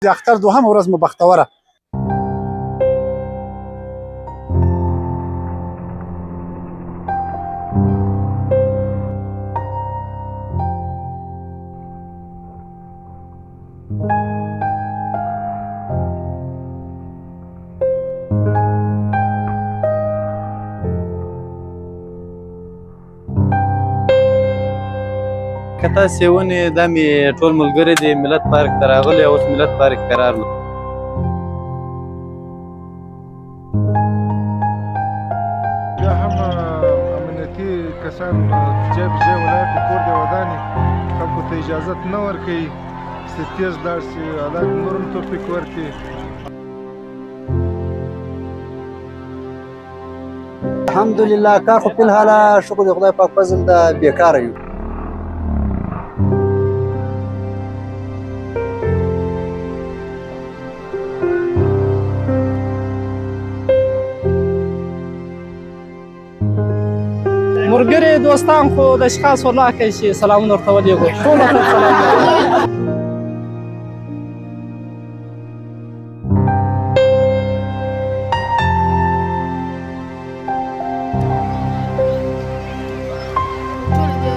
د اختر دوهمه ورځ مو بختوره. که تاسې ونې دا مې ټول ملګري دي ملت پارک ته راغلي اوس ملت پارک ته راغلو. بیا هم امنیتي کسان جای په ځای ولاړ دي، کور دې ودانې خلکو ته اجازت نه ورکوي چې تیز لاړ شي، الله دې نور هم توفیق ورکړي. الحمدلله کار خو فی الحال شکر د خدای پاک فضل ده، بیکاره یو. مرګري دوستان خو د اشخاص والله کوي چې سلامونه ورته ولېږو ټول ته سلام.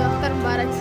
اختر مبارک.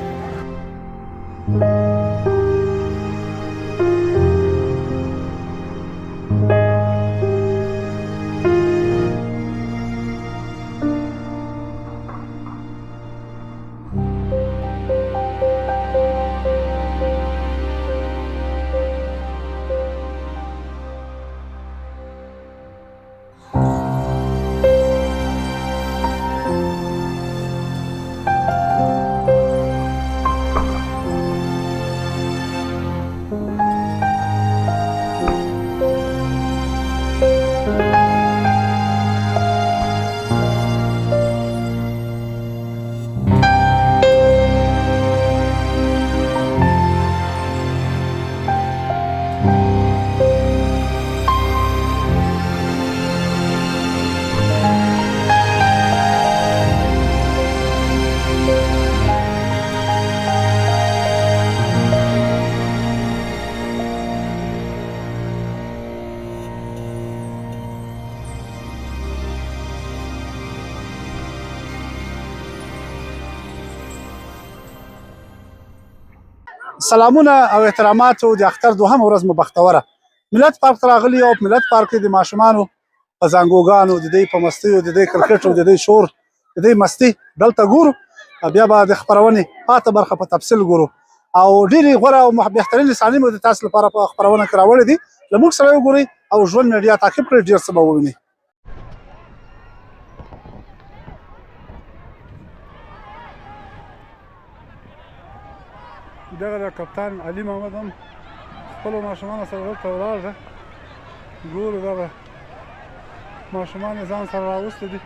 سلامونه او احتراماتو د اختر دوهمه ورځ مو بختوره. ملت پارک ته راغلي او په ملت پارک کې د ماشومانو په زانګوګانو د دوی په مستیو د دوی کرکټ او د دوی شور د دوی مستي دلته ګورو. بیا به د خپرونې پاته برخه په تفصیل ګورو او ډېرې غوره او بهترین رسالې مو د تاسو لپاره په خپرونه کې راوړې دي. له موږ سره وګورئ او ژوند میډیا تعقیب کړئ، ډېر څه به ووینئ. دغه د کپتان علي محمد هم خپلو ماشومانو سره دلته ولاړ ده. ګورو دغه ماشومان یې ځان سره راوستي دي.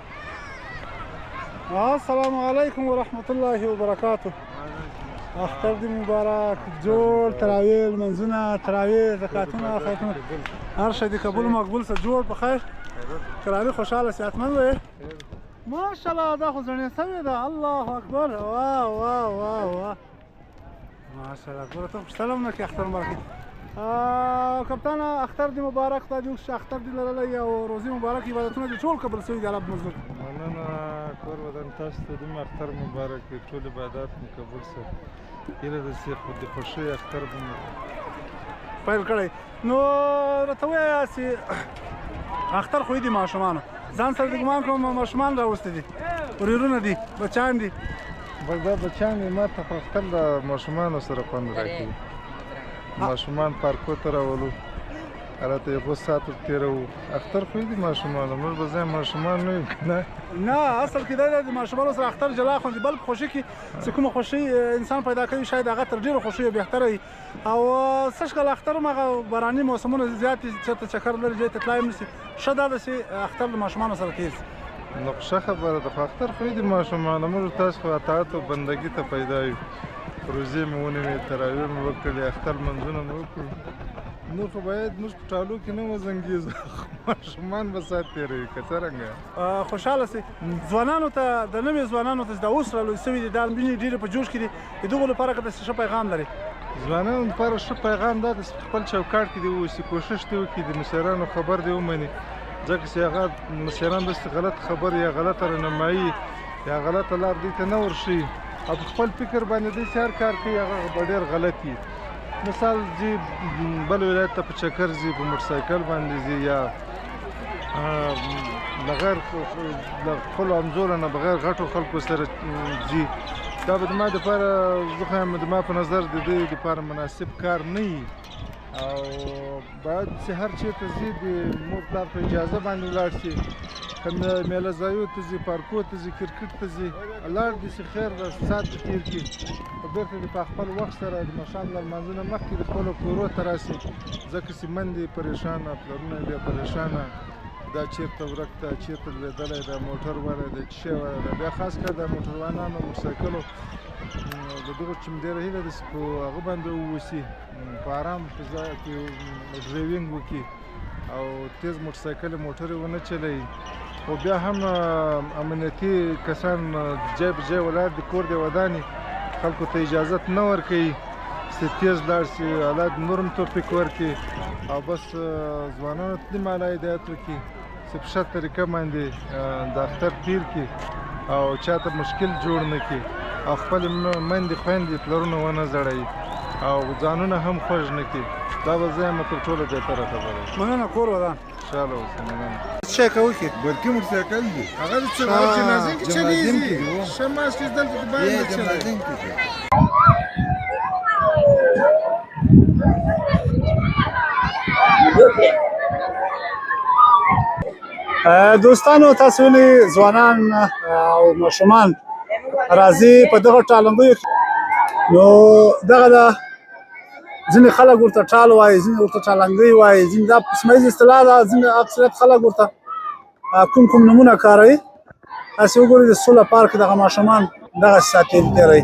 السلام علیکم ورحمت الله وبرکاتو. اختر دې مبارک، جوړ تراویح لمنځونه، تراویح زکاتونه، خیراتونه، هر شی دې قبول مقبول سه جوړ په خیر کراري خوشحاله صحتمند وې. ماشاءالله دا خو زړې سوې ده. الله اکبر. واه واه واه واه ماشاءالله. ګوره ته خوشحاله نه کې اختر مبارک. کپتان اختر دې مبارک، خدای دې وکړي اختر دې لرلی او روزي مبارک، عبادتونه دې ټول قبول شوي دي الله مزدور. مننه کور ودان تاسو ته دومره اختر مبارک وي، ټول عبادات مو قبول شه. هیله ده چې خو د خوښۍ اختر به مو پیل کړی. نو راته ووایه چې اختر خو یې دي ماشومانو ځان سره د ګمان کوم ماشومان راوستي دي، ورېرونه دي، بچیان دي. بس دا بچیان مې ما ته خو اختر د ماشومانو سره خوند راکوي. ماشومان پارکو ته راولو، هلته یې 5 ساعته تېروو. اختر خو یې دي ماشومانو، موږ به ځای ماشومان نه یو نه اصل کې دا د ماشومانو سره اختر جلا خوندي، بل په خوښي کې چې کومه خوښي انسان پیدا کوي شاید هغه تر ډېرو خوښیو بهتره وي. او سږ کال اختر هم هغه باراني موسمونه زیات دي، چېرته چکر لري ځای ته تلای هم نشي. ښه دا ده چې اختر د ماشومانو سره تېر شي. نو ښه خبره ده، خو اختر خو یې دي ماشومانو، موږ تاسو خو اطاعت او بندګي ته پیدا یو. روزې مې ونیوې، تراویح مې وکړې، اختر لمونځونه مې وکړو. نو خو باید موږ په ټالو کې نه وزنګېږو، ماشومان به ساعت تېروي که څرنګه خوشحاله سي. ځوانانو ته د نوې ځوانانو ته چې دا اوس رالوی سوي دي دا مینې ډېرې په جوش کې دي، د دغو لپاره که داسې ښه پیغام لري. ځوانانو لپاره ښه پیغام دا ده چې خپل چوکاټ کې دې واوسي، کوښښ دې وکړي د مشرانو خبر دې ومني، ځکه چې هغه مشران داسې غلط خبر یا غلطه رهنمایي یا غلطه لار دې ته نه ورښيي او په خپل فکر باندې دې چې هر کار کوي هغه به ډېر غلط وي. مثال ځي بل ولایت ته په چکر ځي، په موټرسایکل باندې ځي یا بغیر د خپلو همزولو نه بغیر غټو خلکو سره ځي. دا به زما دپاره زه خو یم زما په نظر د دې دپاره مناسب کار نه وي او باید چې هر چېرته ځي د مور پلار په اجازه باندې ولاړ شي. که میله ځایو ته ځي، پارکو ته ځي، کرکټ ته ځي، لاړ دي چې خیر ساعت دې تېر کړي او بېرته دې په خپل وخت سره د ماښام له لمانځه نه مخکې د خپلو کورو ته راسي، ځکه چې میندې پریشانه، پلرونه بیا پریشانه، دا چېرته ورک ده، چېرته لوېدلی ده، موټر ولی ده، چې شی ولی ده. بیا خاص کر د موټروانانو موټرسایکلو د دغو چې مې ډېره هیله ده چې په هغه باندې واوسي، په ارام فضا کې ډرایوینګ وکړي او تیز موټرسایکل موټرې ونه چلوي. خو بیا هم امنیتي کسان ځای په ځای ولاړ دي، کور دې ودانې، خلکو ته اجازت نه ورکوي چې تیز لاړ شي، حالات نور هم توفیق ورکړي او بس ځوانانو ته دې مالا هدایت وکړي چې په ښه طریقه باندې د اختر تیر کړي او چاته مشکل جوړ نه کړي او خپلې میندې خویندې پلرونه ونه زړوي او ځانونه هم خوږ نه کړي. دا به زه یم تر ټولو بهتره خبره. مننه، کور ودان. خوشحاله اوسئ. مننه. څه شی کوئ کې؟ برقي موټرسایکل دی، هغه د جنازې کې چلیږي، ښه ماسک یې دلته د باید نه چلوي. دوستانو تاسو ولې ځوانان او ماشومان راځي په دغه ټالنګیو کې؟ نو دغه ده، ځینې خلک ورته ټال وایي، ځینې ورته ټالنګۍ وایي، ځینې دا سیمه ییزه اصطلاح ده، ځینې اکثریت خلک ورته کوم کوم نومونه کاروي. تاسې وګورئ د سوله پارک دغه ماشومان دغسې ساعت تېروي.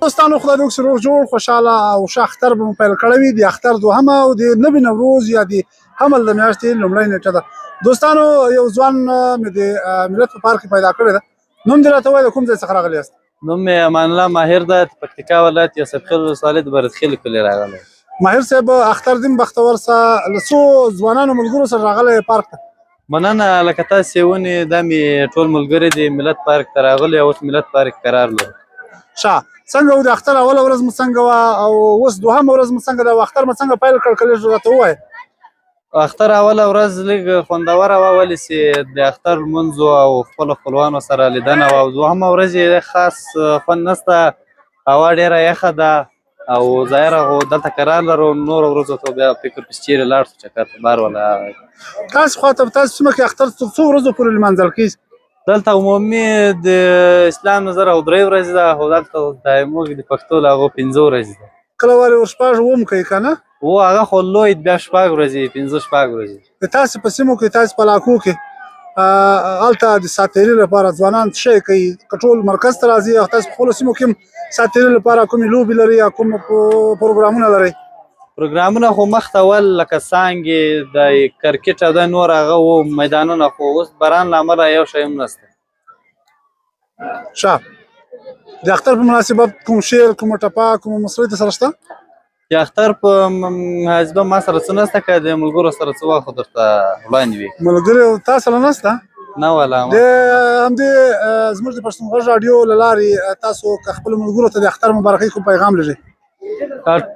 دوستانو خدای دې وکړي روغ جوړ خوشحاله او ښه اختر به مو پیل کړی وي. د اختر دوهمه او د نوي نوروز یا د حمل د میاشتې لومړۍ نیټه ده. دوستانو یو ځوان مې د ملت په پارک کې پیدا کړی ده. نوم دې راته ووایه، د کوم ځای څخه راغلي یاست؟ نوم مې امان الله ماهر ده، د پکتیکا ولایت یوسفخیل ولسوالۍ د بردخیل کلي راغلی. ماهر صاحب، اختر دین بختور سه له څو ځوانانو ملګرو سره راغلی پارک ته؟ مننه، لکه تاسې ونې دا مې ټول ملګري دي ملت پارک ته راغلي او اوس ملت پارک قرار لرو. ښه، څنګه و د اختر اوله ورځ مو څنګه وه او اوس دوهمه ورځ مو څنګه ده او اختر مو څنګه پیل کړ؟ کله راته ووایه. اختر اوله ورځ لږ خوندوره وه، ولې چې د اختر لمونځ او خپلو خپلوانو سره لیدنه وه، او دوهمه ورځ یې خاص خوند نشته، هوا ډېره یخه ده او ظاهره خو دلته قرار لرو نورو ورځو ته بیا فکر پس چیرې لاړ شو چکر ته بار والا تاسو خواته په تاسو سیمه کې اختر تر څو ورځو پورې لمانځل کېږي؟ دلته عمومي د اسلام نظر او 3 ورځې ده خو دلته د موږ د پښتو له هغو 15 ورځې ده کله ولې ور شپږ اووم کوي که نه؟ و هغه خو لوی بیا 6 ورځې 15 ورځې د تاسو په سیمو کې تاسو په علاقو کې هلته د ساتیري لپاره ځوانان څه شی کوي؟ که ټول مرکز ته راځي او تاسو په خپلو سیمو کې هم ساتیري لپاره کومې لوبې لري یا کوم پروګرامونه لرئ؟ پروګرامونه خو مخته ول لکه څانګې د کرکټ او د نور هغه و میدانونه خو اوس باران له امله یو شی هم نشته ښه د اختر په مناسبت کوم شعر کومه ټپه کومه مسرۍ درسره شته؟ د اختر په حسبه ما سره څه نشته که د ملګرو سره څه وخت درته وړاندې وي ملګري تا سره نشته؟ نه والا د همدې زموږ د پښتون غږ راډیو له لارې تاسو که خپلو ملګرو ته د اختر مبارکۍ کوم پیغام لرئ؟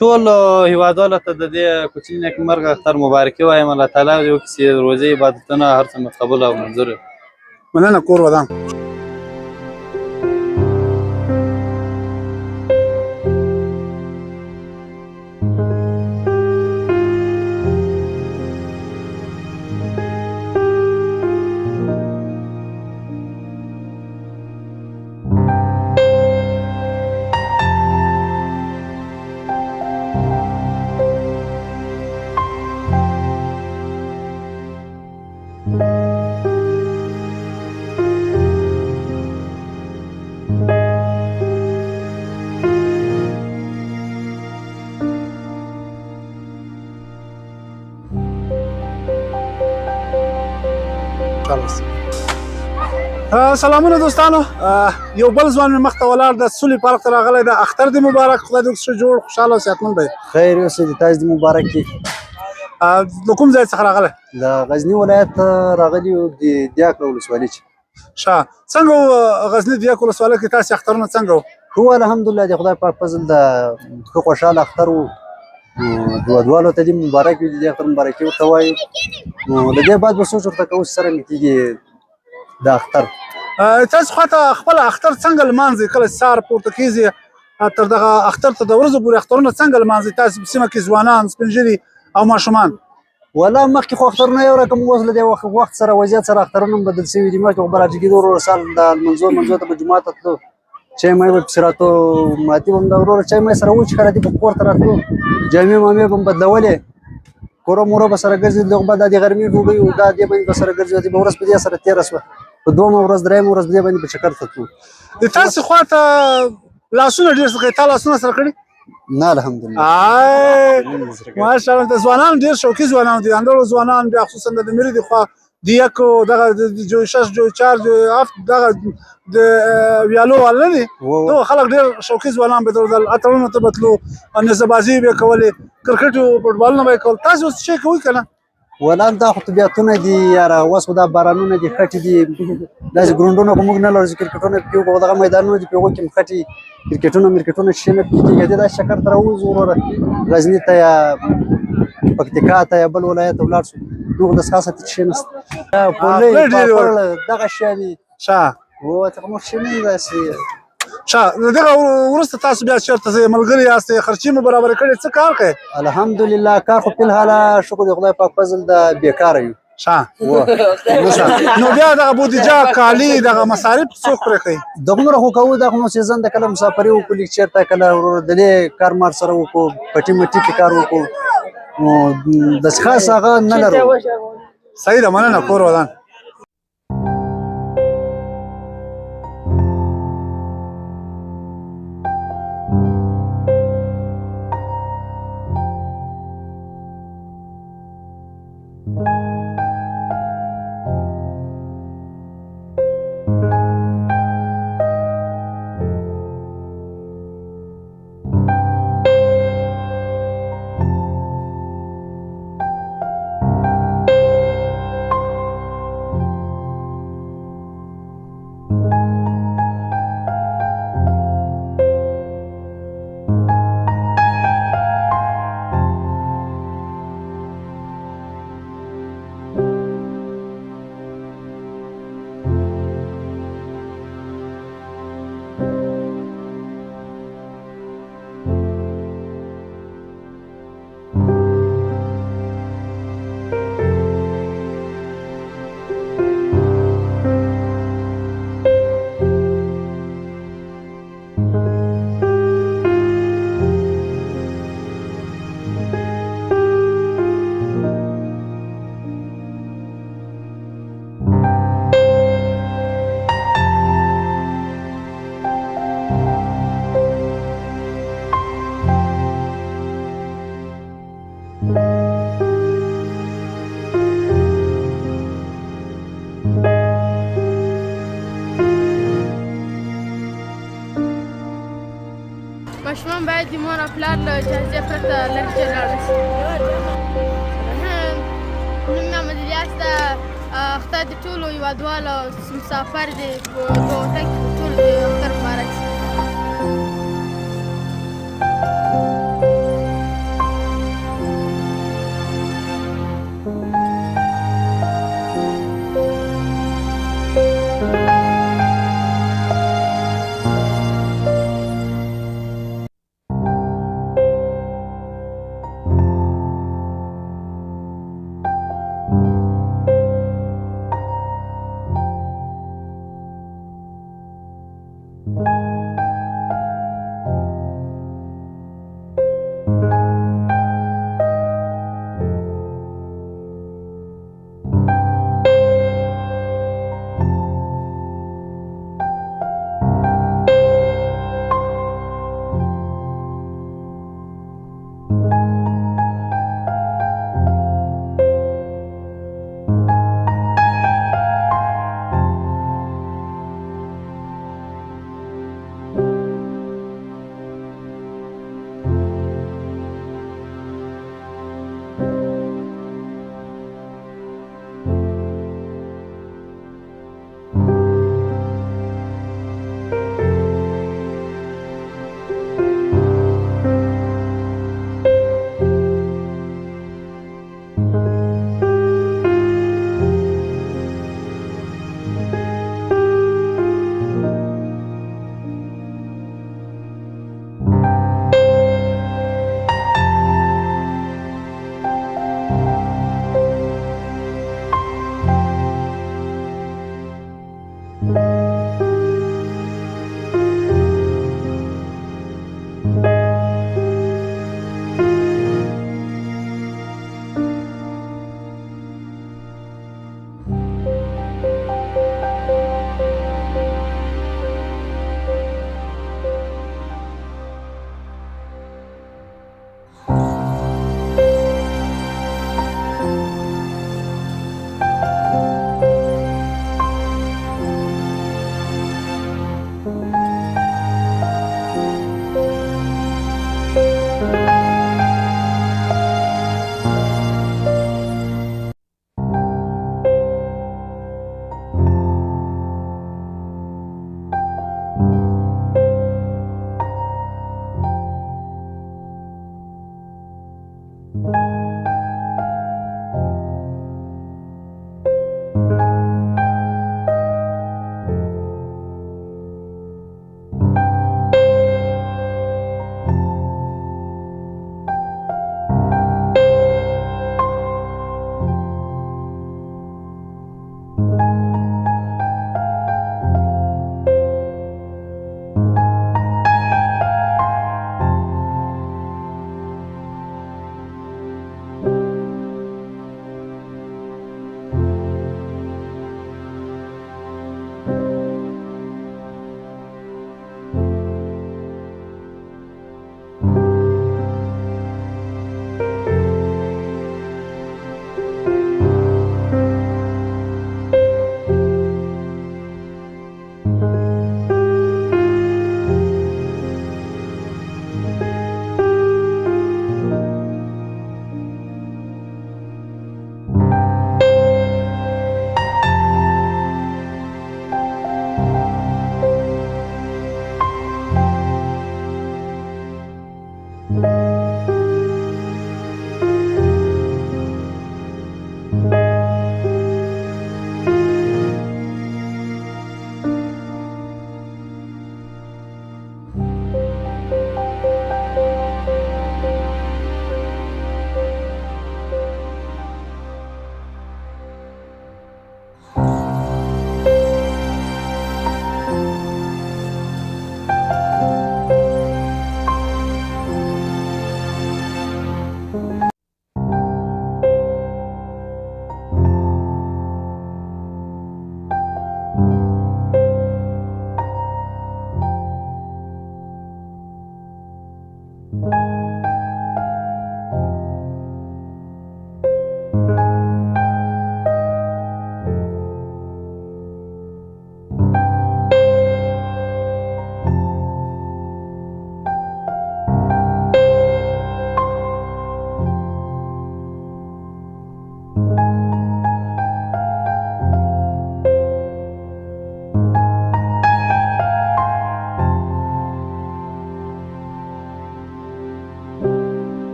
ټولو هیوادوالو ته د دې کوچني نیکمرغه اختر مبارکي وایم الله تعالی دې وکړي چې روژې عبادتونه هر څه مقبول او منظور مننه کور ودان سلامونه دوستانو یو بل ځوان مې مخته ولاړ د سولې پارک ته راغلی د اختر دې مبارک خدای دې وکړي جوړ خوشحاله او صحتمند دی خیر اوسې د تاسو دې مبارک وي د کوم ځای څخه راغلی د غزني ولایت راغلي یو د دیاک ولسوالۍ چې ښه څنګه و غزني دیاک ولسوالۍ کې تاسې اخترونه څنګه و هو الحمدلله د خدای پاک فضل د ښه خوشحاله اختر و هیوادوالو ته دې مبارک وي د دې اختر مبارکي ورته وایو نو له دې بعد به سوچ ورته کوو چې سره مې کېږي د اختر تاسو خواته خپل اختر څنګه لمانځئ کله چې سهار پورته کېږي تر دغه اختر ته د ورځو پورې اخترونه څنګه لمانځئ تاسو په سیمه کې ځوانان سپین ږیري او ماشومان والله مخکې خو اخترونه یو رقم اوس له دې وخت سره وضعیت سره اخترونه هم بدل شوي دي مخکې خو به راټیکېدو وروره سال د لمنځو ته به جومات ته تلو چای مای به پسې راتلو ماتي به هم د وروره چای مای سره وچ ښه دي به کور ته راتلو جامې مامې به هم بدلولې کوره موره به سره ګرځېدو دغه به دا د غرمې ډوډۍ و دا دې باندې به سره ګرځېدو به ورځ په دې سره تېره شوه په دویمه ورځ درېیمه ورځ دې باندې به چکر ته تلو د تاسې خواته لاسونه ډېر څه کوي تا لاسونه سره کړي نه الحمدلله ماشاءالله د ځوانان ډېر شوقي ځوانان دي اندړو ځوانان بیا خصوصا د مری د خوا د یک دغه د جوی 6 جوی 4 جوی 7 دغه د ویالو والا دي نو خلک ډېر شوقي ځوانان به درځل اترونو ته بتلو نزبازي به کولې کرکټ او فوټبالونه به کول تاسو څه شي کوئ کنه ولان دا خو طبیعتونه دي یاره اوس خو دا بارانونه دي خټې دي داسې ګروندونه خو موږ نه لرو چې کرکټونه پکې وکړو دغه میدانونه دي په هغو کې هم خټې کرکټونه مرکټونه شي نه پکې کېږي داسې چکر ته راوځو وروره غزني ته یا پکتیکا ته یا بل ولایت ته ولاړ شو نو داسې خاصه څه شی نشته پولۍ پاپړ دغه شی دي ښه هو څه نور شی نه داسې ښه دغه وروسته تاسو بیا چېرته ځئ ملګري یاستئ خرچې مو برابر کړې څه کار کوئ الحمدلله کار خو فلحاله شکر د خدای پاک فضل د بیکاره یو ښه نو بیا دغه بودیجه کالي دغه مصارف څوک پرې کوي دغومره خو کوو دا خو نو سیزن د کله مسافري وکړو لیک چېرته کله وروره د دې کار مار سره وکړو پټي مټي کې کار وکړو نو داسې خاص هغه نه لرو صحیح ده مننه کور ودان ماشومان باید د مور او پلار له اجازې پرته لرې ځای لاړ نه شي. نوم مې عملیات ده. اختر د ټولو هېوادوالو مسافر دی په وطن کې د ټولو د اختر مبارک شي. you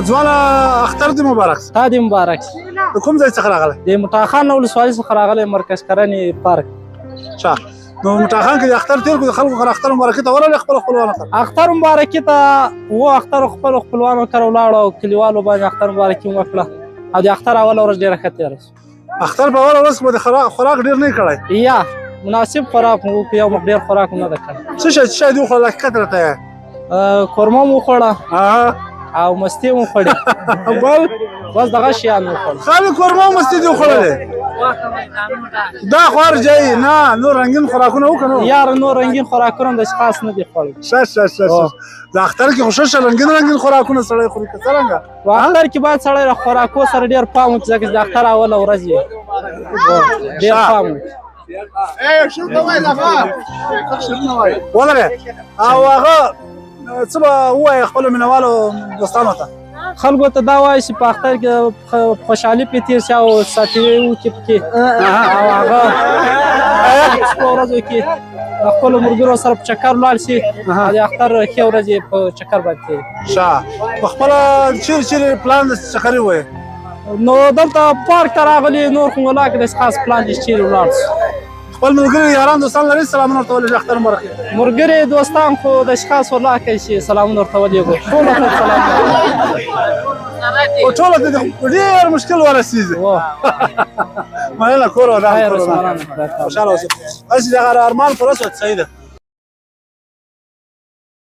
ځوانه اختر دې مبارک شه. تا دې مبارک د کوم ځای څخه راغلی؟ د مټاخان ولسوالۍ څخه راغلی، مرکز کرنې پارک. ښه، نو مټاخان کې د اختر تېر کړو، د خلکو سره اختر مبارکي ته ورغلې خپلو خپلوانو سره؟ اختر مبارکي ته و اختر خپلو خپلوانو کره ولاړو او کلیوالو باندې اختر مبارکي مو وکړه او د اختر اوله ورځ ډېره ښه تېره شوه. اختر په اوله ورځ کې به د خوراک ډېر نه یې کړی؟ یا مناسب خوراک مو وکړ، یو مخ ډېر خوراک مو نه ده کړی. څه شی دې وخوړل حقیقت راته وایه؟ قورمه مو وخوړه او مستې مو خوړې. بل بس دغه شیان مو وخوړل. خالي قورمه او مستې دې وخوړلې؟ دا خو هر ځای نه، نور رنګین خوراکونه وکړو. یاره نور رنګین خوراکونه همداسې خاص نه دي خوړل. ښه د اختر کې خو ښه رنګین خوراکونه سړی خوري که څرنګه؟ په اختر کې باید سړی له خوراکو سره ډېر پام وکړي، ځکه چې د اختر اوله ورځ وي، ډېر پام وکړي. ولرې او هغه څه به ووایې خپلو مینهوالو دوستانو ته؟ خلکو ته دا وایي چې په اختر کې خوشحالي پرې تېر شي او ساتیري وکړي پکې او هغه شپو ورځو کې د خپلو ملګرو سره په چکر ولاړ شي او د اختر ښې ورځ یې په چکر باندې تېرې کړي. ښه، په خپله چیرې پلان د چکري ووایې؟ نو دلته پارک ته راغلي، نور خو ولا کې داسې خاص پلان چې چیرې ولاړ شو. خپل ملګري یاران دوستان لري سلامونه ورته ولېږه اختر مبارک وي. ملګري دوستان خو داسې خاص والله کوي چې سلامونه ورته ولېږو، ټولو ته سلام. خو ټولو ته دې ډېر مشکل ورسېږي. مننه، کور ودان، کور ودان، خوشحاله اوسئ. هسې دغه ارمان پوره شو، صحیح ده.